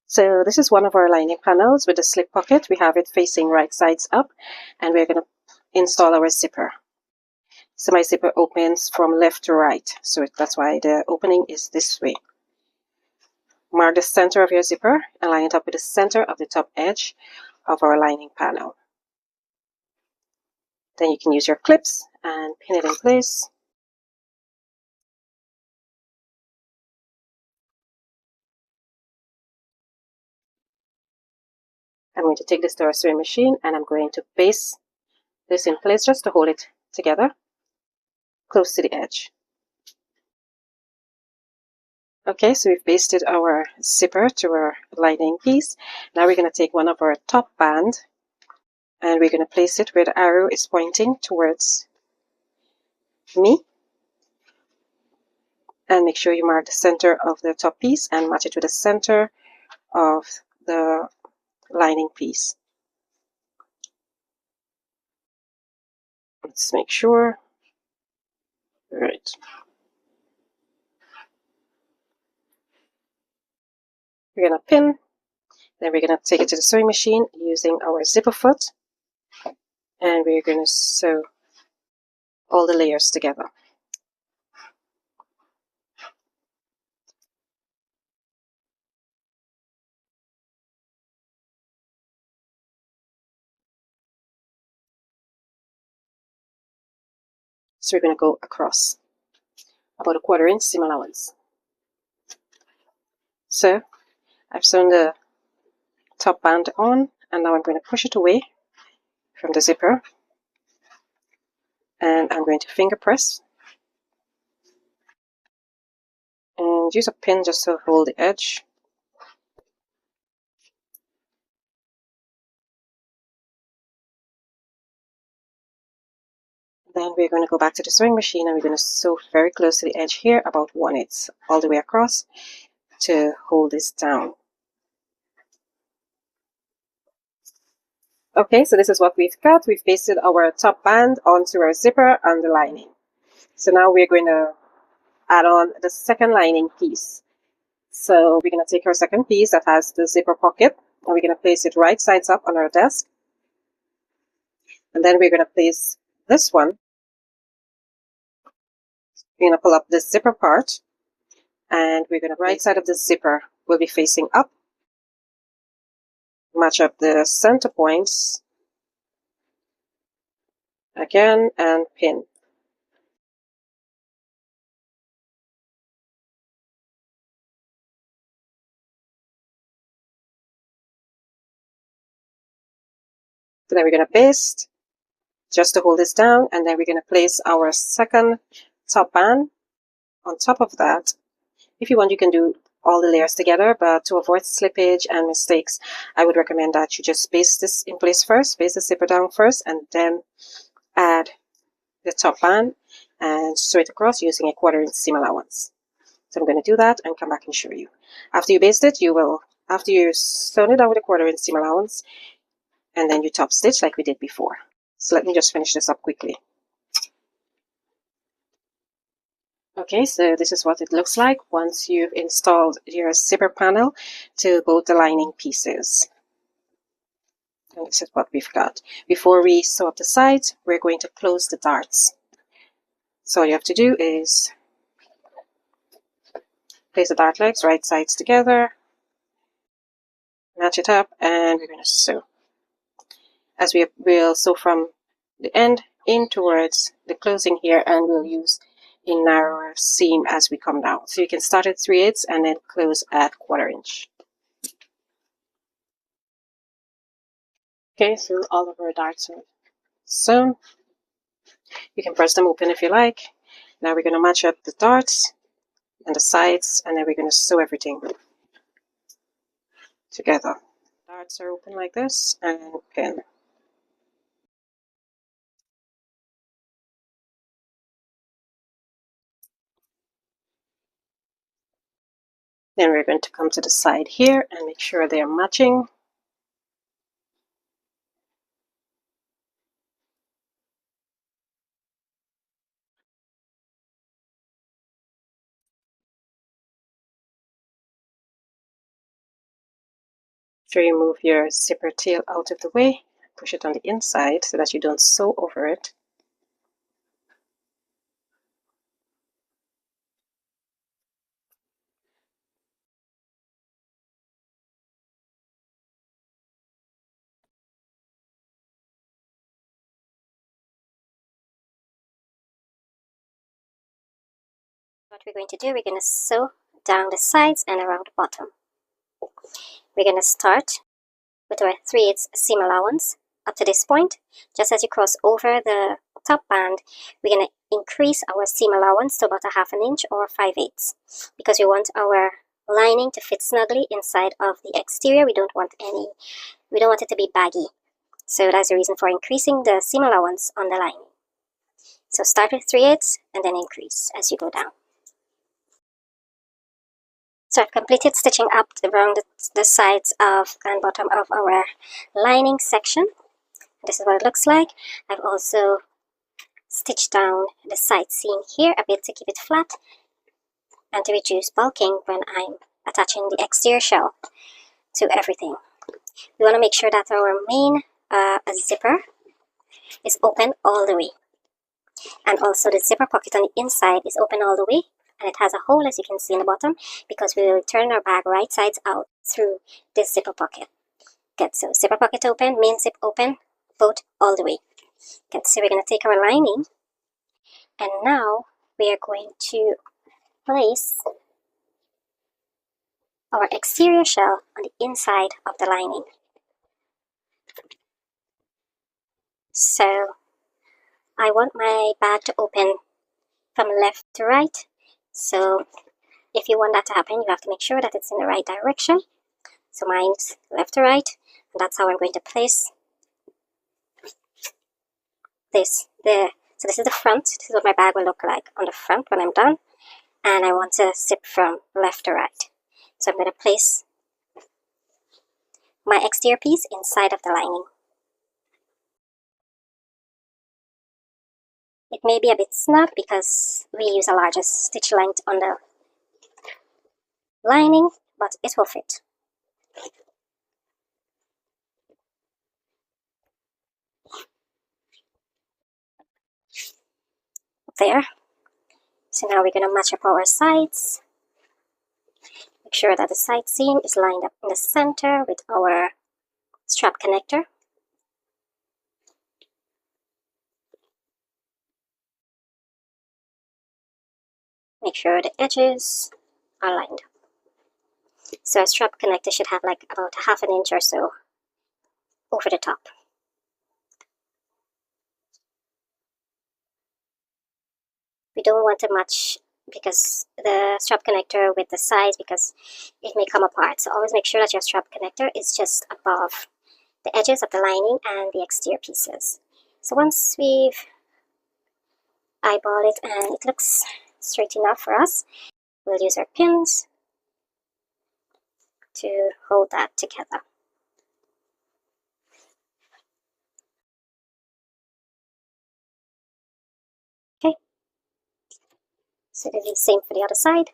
So this is one of our lining panels with a slip pocket. We have it facing right sides up, and we're going to install our zipper. So my zipper opens from left to right, so that's why the opening is this way. Mark the center of your zipper and line it up with the center of the top edge of our lining panel. Then you can use your clips and pin it in place. I'm going to take this to our sewing machine and I'm going to baste this in place just to hold it together close to the edge. Okay, so we've basted our zipper to our lining piece. Now we're going to take one of our top band and we're going to place it where the arrow is pointing towards me. And make sure you mark the center of the top piece and match it with the center of the lining piece. Let's make sure. All right. We're going to pin. Then we're going to take it to the sewing machine using our zipper foot. And we're going to sew all the layers together. So we're going to go across about a 1/4 inch seam allowance. So I've sewn the top band on, and now I'm going to push it away from the zipper, and I'm going to finger press and use a pin just to hold the edge. Then we're going to go back to the sewing machine and we're going to sew very close to the edge here, about 1/8 all the way across to hold this down. Okay, so this is what we've got. We've pasted our top band onto our zipper and the lining. So now we're going to add on the second lining piece. So we're going to take our second piece that has the zipper pocket and we're going to place it right sides up on our desk. And then we're going to place this one. We're going to pull up this zipper part and we're going to right side of the zipper will be facing up. Match up the center points again and pin. So then we're going to baste just to hold this down, and then we're going to place our second top band on top of that. If you want, you can do all the layers together, but to avoid slippage and mistakes, I would recommend that you just baste this in place first, baste the zipper down first, and then add the top band and sew it across using a 1/4 inch seam allowance. So I'm going to do that and come back and show you. After you baste it, after you sew it down with a 1/4 inch seam allowance, and then you top stitch like we did before. So let me just finish this up quickly. Okay, so this is what it looks like once you've installed your zipper panel to both the lining pieces. And this is what we've got. Before we sew up the sides, we're going to close the darts. So all you have to do is place the dart legs right sides together, match it up, and we're going to sew. As we will sew from the end in towards the closing here, and we'll use a narrower seam as we come down. So you can start at 3/8 and then close at 1/4 inch. Okay, so all of our darts are sewn. You can press them open if you like. Now we're going to match up the darts and the sides, and then we're going to sew everything together. Darts are open like this, and pin. Then we're going to come to the side here and make sure they are matching. So you move your zipper tail out of the way, push it on the inside so that you don't sew over it. What we're going to do, we're going to sew down the sides and around the bottom. We're going to start with our 3/8 seam allowance up to this point. Just as you cross over the top band, we're going to increase our seam allowance to about 1/2 inch or 5/8 because we want our lining to fit snugly inside of the exterior. We don't want it to be baggy. So that's the reason for increasing the seam allowance on the lining. So start with 3/8 and then increase as you go down. So I've completed stitching up around the sides of and bottom of our lining section. This is what it looks like. I've also stitched down the side seam here a bit to keep it flat and to reduce bulking when I'm attaching the exterior shell to everything. We want to make sure that our main zipper is open all the way. And also the zipper pocket on the inside is open all the way. And it has a hole, as you can see in the bottom, because we will turn our bag right sides out through this zipper pocket. Good, so zipper pocket open, main zip open, both all the way. Good, so we're going to take our lining, and now we are going to place our exterior shell on the inside of the lining. So I want my bag to open from left to right. So if you want that to happen, you have to make sure that it's in the right direction. So mine's left to right, and that's how I'm going to place this. So this is the front. This is what my bag will look like on the front when I'm done. And I want to zip from left to right. So I'm going to place my exterior piece inside of the lining. It may be a bit snug because we use a larger stitch length on the lining, but it will fit. There. So now we're going to match up our sides. Make sure that the side seam is lined up in the center with our strap connector. Make sure the edges are lined up. So a strap connector should have like about 1/2 inch or so over the top. We don't want to match because the strap connector with the sides, because it may come apart. So always make sure that your strap connector is just above the edges of the lining and the exterior pieces. So once we've eyeballed it and it looks straight enough for us, we'll use our pins to hold that together. Okay, so do the same for the other side.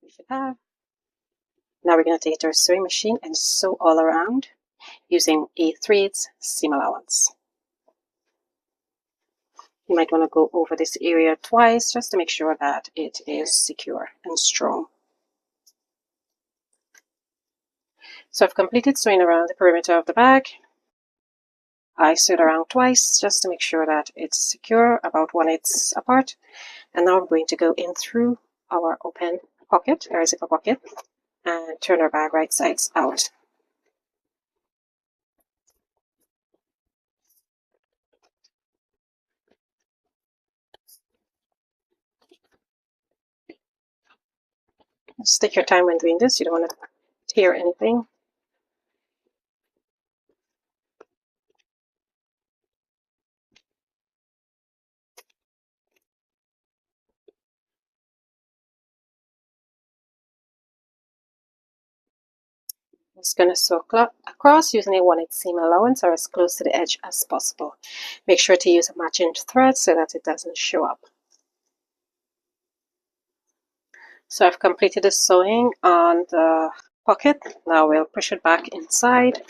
We should have. Now we're going to take our sewing machine and sew all around using a 3/8 seam allowance. You might want to go over this area twice just to make sure that it is secure and strong. So I've completed sewing around the perimeter of the bag. I sewed around twice just to make sure that it's secure, about 1/8 apart. And now I'm going to go in through our open pocket, our zipper pocket, and turn our bag right sides out. Just take your time when doing this. You don't want to tear anything. I'm just going to sew across using a 1/8 seam allowance or as close to the edge as possible. Make sure to use a matching thread so that it doesn't show up. So I've completed the sewing on the pocket. Now we'll push it back inside.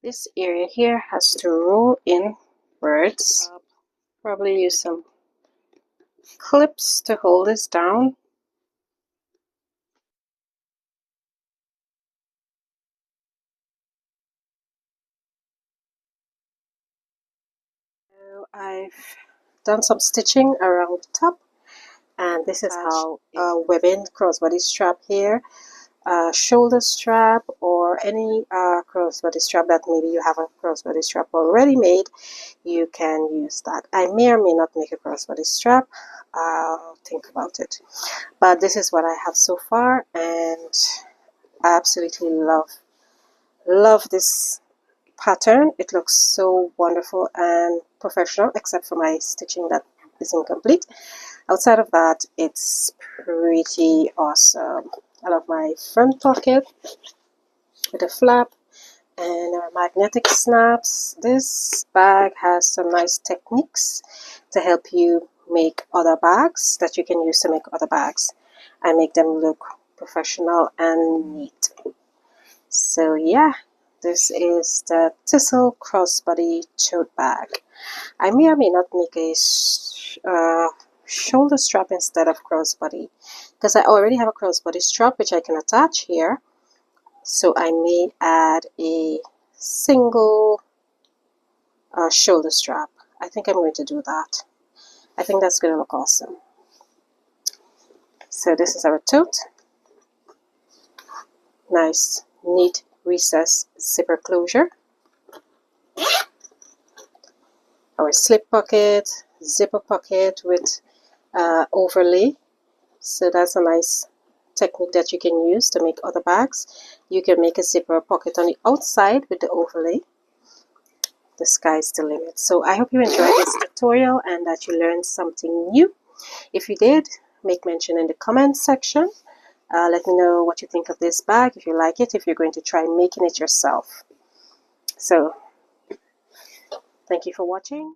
This area here has to roll inwards. Probably use some clips to hold this down. So I've done some stitching around the top, and this is how a webbing crossbody strap here, shoulder strap, or any crossbody strap that maybe you have a crossbody strap already made, you can use that. I may or may not make a crossbody strap. I'll think about it. But this is what I have so far, and I absolutely love this pattern. It looks so wonderful and professional, except for my stitching that is incomplete. Outside of that, it's pretty awesome. I love my front pocket with a flap and magnetic snaps. This bag has some nice techniques to help you make other bags that you can use to make other bags and make them look professional and neat. So yeah, this is the Tissel crossbody tote bag. I may or may not make a shoulder strap instead of crossbody, because I already have a crossbody strap which I can attach here. So I may add a single shoulder strap. I think I'm going to do that. I think that's going to look awesome. So this is our tote. Nice, neat recess zipper closure. Our slip pocket, zipper pocket with overlay. So that's a nice technique that you can use to make other bags. You can make a zipper pocket on the outside with the overlay. The sky's the limit. So I hope you enjoyed this tutorial and that you learned something new. If you did, make mention in the comments section. Let me know what you think of this bag, if you like it, if you're going to try making it yourself. So thank you for watching.